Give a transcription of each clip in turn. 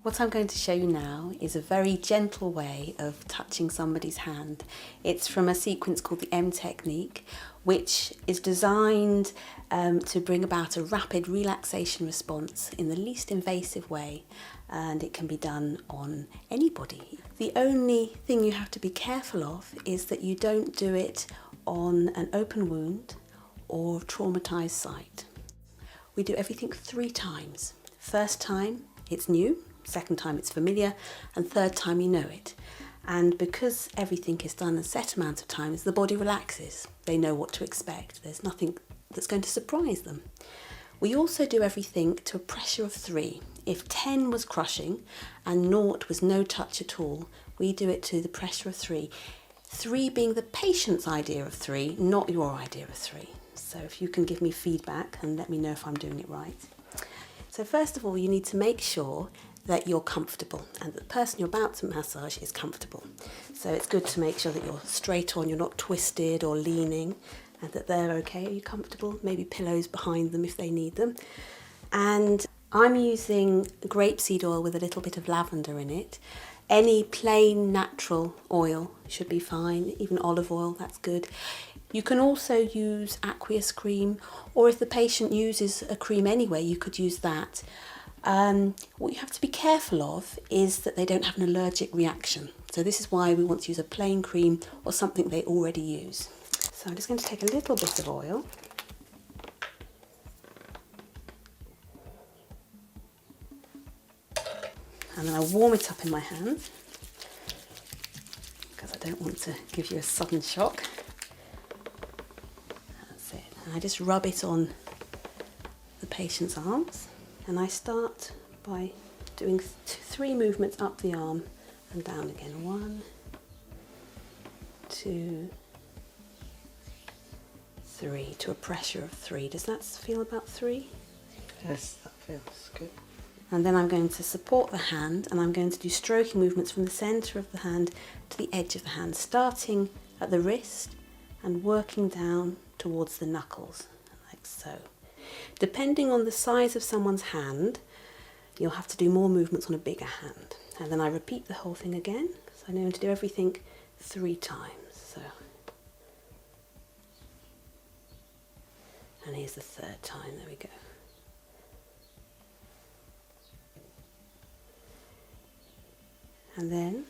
What I'm going to show you now is a very gentle way of touching somebody's hand. It's from a sequence called the M technique, which is designed to bring about a rapid relaxation response in the least invasive way, and it can be done on anybody. The only thing you have to be careful of is that you don't do it on an open wound or traumatized site. We do everything 3 times. First time it's new, second time it's familiar, and third time you know it. And because everything is done a set amount of times, the body relaxes. They know what to expect. There's nothing that's going to surprise them. We also do everything to a pressure of 3. If 10 was crushing and 0 was no touch at all, we do it to the pressure of 3. 3 being the patient's idea of 3, not your idea of 3. So if you can give me feedback and let me know if I'm doing it right. So first of all, you need to make sure that you're comfortable and that the person you're about to massage is comfortable. So it's good to make sure that you're straight on, you're not twisted or leaning, and that they're okay. Are you comfortable? Maybe pillows behind them if they need them. And I'm using grapeseed oil with a little bit of lavender in it. Any plain natural oil should be fine, even olive oil, that's good. You can also use aqueous cream, or if the patient uses a cream anyway, you could use that. What you have to be careful of is that they don't have an allergic reaction. So this is why we want to use a plain cream or something they already use. So I'm just going to take a little bit of oil. And then I warm it up in my hand because I don't want to give you a sudden shock. That's it. And I just rub it on the patient's arms. And I start by doing 3 movements up the arm and down again. 1, 2, 3, to a pressure of 3. Does that feel about 3? Yes, that feels good. And then I'm going to support the hand, and I'm going to do stroking movements from the centre of the hand to the edge of the hand, starting at the wrist and working down towards the knuckles, like so. Depending on the size of someone's hand, you'll have to do more movements on a bigger hand. And then I repeat the whole thing again. So I'm going to do everything 3 times. So, and here's the 3rd time. There we go. And then,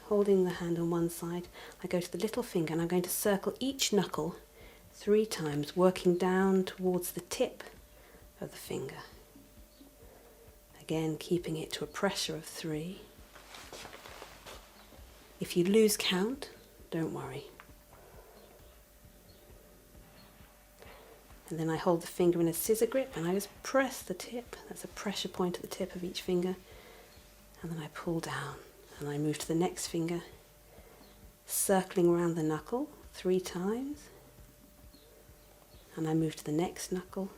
holding the hand on one side, I go to the little finger and I'm going to circle each knuckle 3 times, working down towards the tip of the finger. Again, keeping it to a pressure of 3. If you lose count, don't worry. And then I hold the finger in a scissor grip and I just press the tip. That's a pressure point at the tip of each finger. And then I pull down and I move to the next finger, circling around the knuckle 3 times. And I move to the next knuckle.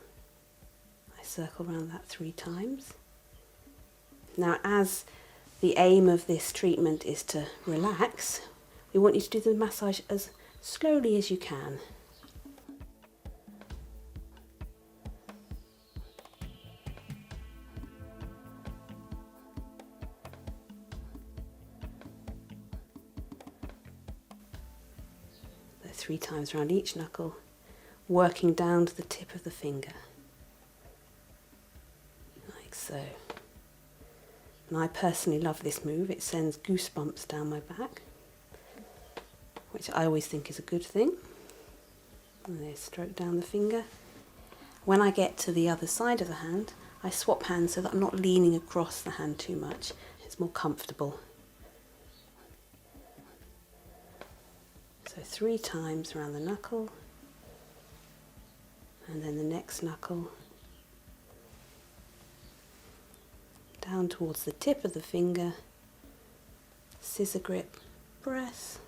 I circle around that 3 times. Now, as the aim of this treatment is to relax, we want you to do the massage as slowly as you can. So 3 times around each knuckle, working down to the tip of the finger, like so. And I personally love this move. It sends goosebumps down my back, which I always think is a good thing. And they stroke down the finger. When I get to the other side of the hand, I swap hands so that I'm not leaning across the hand too much. It's more comfortable. So 3 times around the knuckle, and then the next knuckle, down towards the tip of the finger, scissor grip, press,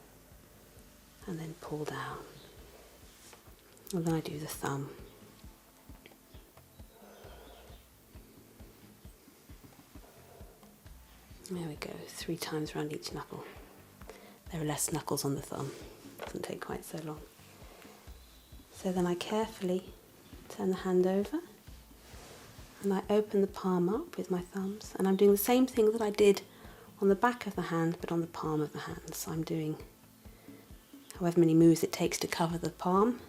and then pull down. And then I do the thumb. There we go, 3 times around each knuckle. There are less knuckles on the thumb. Doesn't take quite so long. So then I carefully turn the hand over And I open the palm up with my thumbs, and I'm doing the same thing that I did on the back of the hand, but on the palm of the hand. So I'm doing however many moves it takes to cover the palm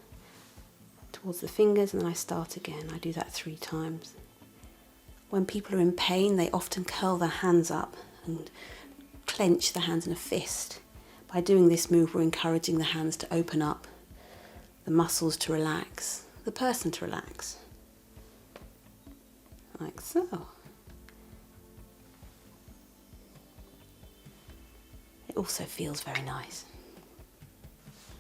towards the fingers, and then I start again. I do that 3 times. When people are in pain, they often curl their hands up and clench the hands in a fist. By doing this move, we're encouraging the hands to open up, the muscles to relax, the person to relax. Like so. It also feels very nice.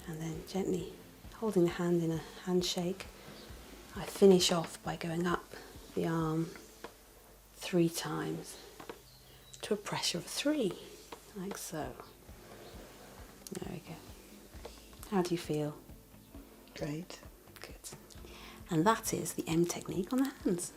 And then gently holding the hand in a handshake, I finish off by going up the arm 3 times to a pressure of 3, like so. There we go. How do you feel? Great. Good. And that is the M technique on the hands.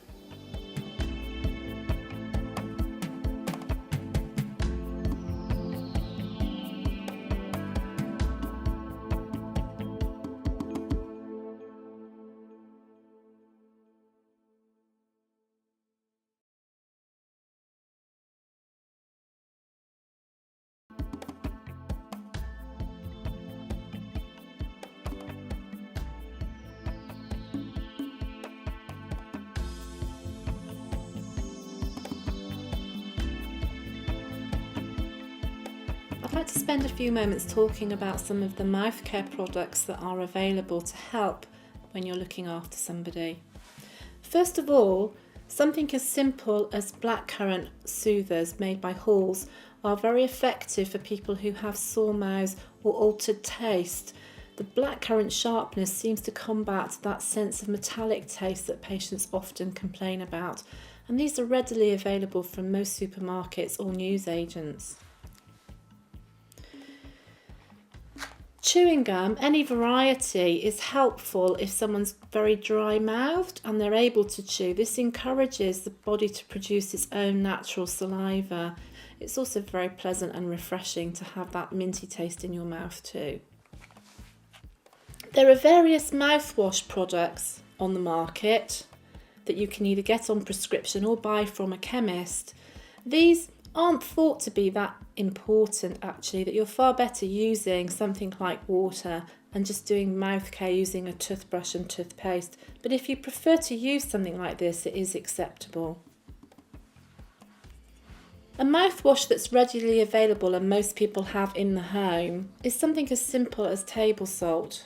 I'd like to spend a few moments talking about some of the mouth care products that are available to help when you're looking after somebody. First of all, something as simple as blackcurrant soothers made by Halls are very effective for people who have sore mouths or altered taste. The blackcurrant sharpness seems to combat that sense of metallic taste that patients often complain about, and these are readily available from most supermarkets or newsagents. Chewing gum, any variety, is helpful if someone's very dry-mouthed and they're able to chew. This encourages the body to produce its own natural saliva. It's also very pleasant and refreshing to have that minty taste in your mouth too. There are various mouthwash products on the market that you can either get on prescription or buy from a chemist. These aren't thought to be that important actually, that you're far better using something like water and just doing mouth care using a toothbrush and toothpaste. But if you prefer to use something like this, it is acceptable. A mouthwash that's readily available and most people have in the home is something as simple as table salt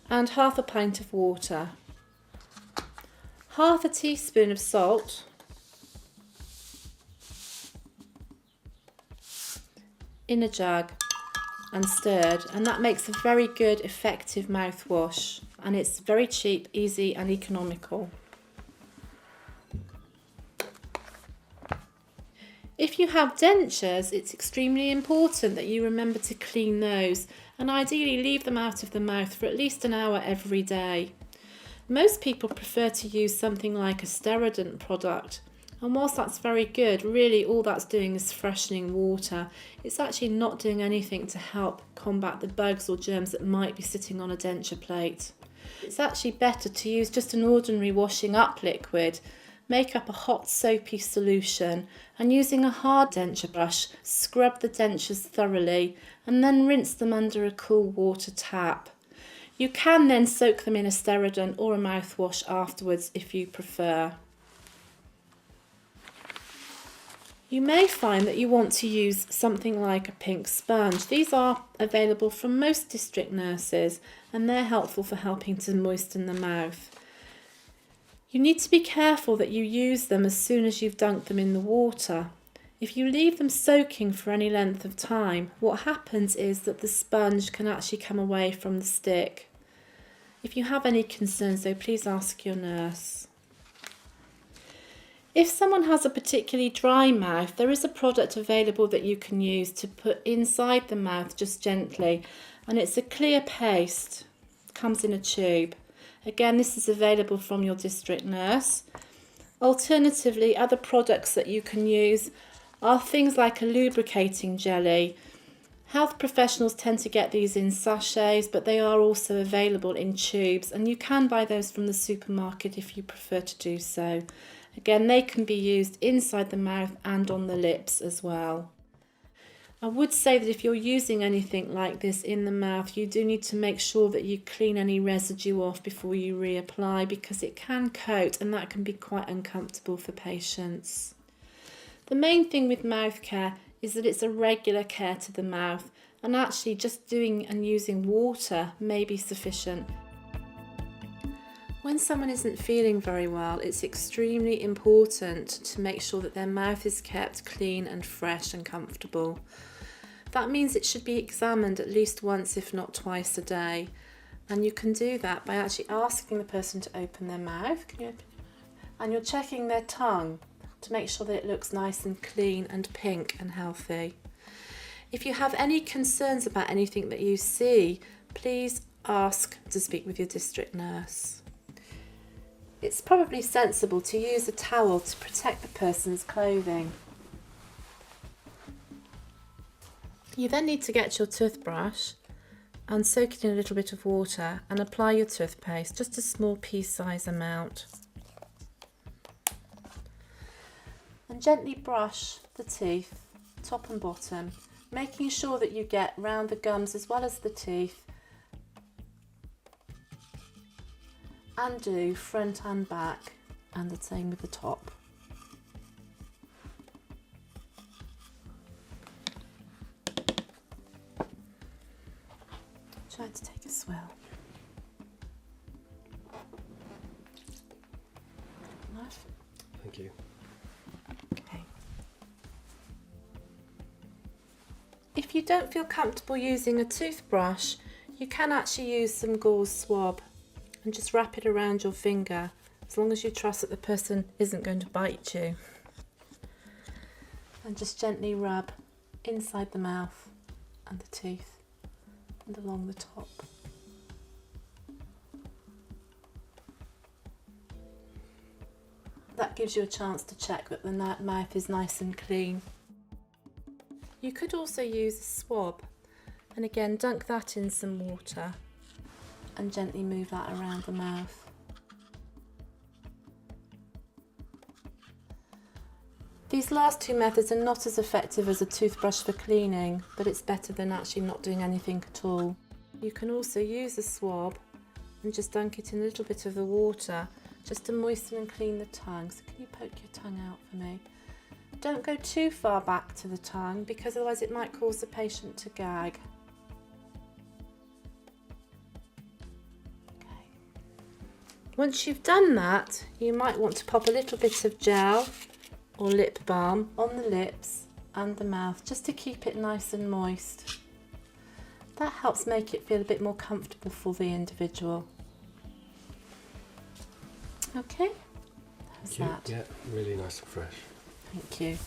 and half a pint of water. Half a teaspoon of salt, in a jug and stirred, and that makes a very good effective mouthwash, and it's very cheap, easy and economical. If you have dentures, it's extremely important that you remember to clean those and ideally leave them out of the mouth for at least an hour every day. Most people prefer to use something like a Sterident product, and whilst that's very good, really all that's doing is freshening water. It's actually not doing anything to help combat the bugs or germs that might be sitting on a denture plate. It's actually better to use just an ordinary washing up liquid, make up a hot soapy solution, and using a hard denture brush, scrub the dentures thoroughly and then rinse them under a cool water tap. You can then soak them in a Sterident or a mouthwash afterwards if you prefer. You may find that you want to use something like a pink sponge. These are available from most district nurses and they're helpful for helping to moisten the mouth. You need to be careful that you use them as soon as you've dunked them in the water. If you leave them soaking for any length of time, what happens is that the sponge can actually come away from the stick. If you have any concerns though, please ask your nurse. If someone has a particularly dry mouth, there is a product available that you can use to put inside the mouth just gently, and it's a clear paste. It comes in a tube. Again, this is available from your district nurse. Alternatively, other products that you can use are things like a lubricating jelly. Health professionals tend to get these in sachets, but they are also available in tubes, and you can buy those from the supermarket if you prefer to do so. Again, they can be used inside the mouth and on the lips as well. I would say that if you're using anything like this in the mouth, you do need to make sure that you clean any residue off before you reapply, because it can coat and that can be quite uncomfortable for patients. The main thing with mouth care is that it's a regular care to the mouth, and actually just doing and using water may be sufficient. When someone isn't feeling very well, it's extremely important to make sure that their mouth is kept clean and fresh and comfortable. That means it should be examined at least once, if not twice a day. And you can do that by actually asking the person to open their mouth. Can you open your mouth? And you're checking their tongue to make sure that it looks nice and clean and pink and healthy. If you have any concerns about anything that you see, please ask to speak with your district nurse. It's probably sensible to use a towel to protect the person's clothing. You then need to get your toothbrush and soak it in a little bit of water and apply your toothpaste, just a small pea-size amount. And gently brush the teeth, top and bottom, making sure that you get round the gums as well as the teeth, and do front and back, and the same with the top. Try to take a swell. Knife. Thank you. Okay. If you don't feel comfortable using a toothbrush, you can actually use some gauze swab and just wrap it around your finger, as long as you trust that the person isn't going to bite you. And just gently rub inside the mouth and the teeth and along the top. That gives you a chance to check that the mouth is nice and clean. You could also use a swab, and again dunk that in some water and gently move that around the mouth. These last two methods are not as effective as a toothbrush for cleaning, but it's better than actually not doing anything at all. You can also use a swab and just dunk it in a little bit of the water just to moisten and clean the tongue. So can you poke your tongue out for me? Don't go too far back to the tongue, because otherwise it might cause the patient to gag. Okay. Once you've done that, you might want to pop a little bit of gel or lip balm on the lips and the mouth, just to keep it nice and moist. That helps make it feel a bit more comfortable for the individual. Okay, how's that? Yeah, really nice and fresh. Thank you.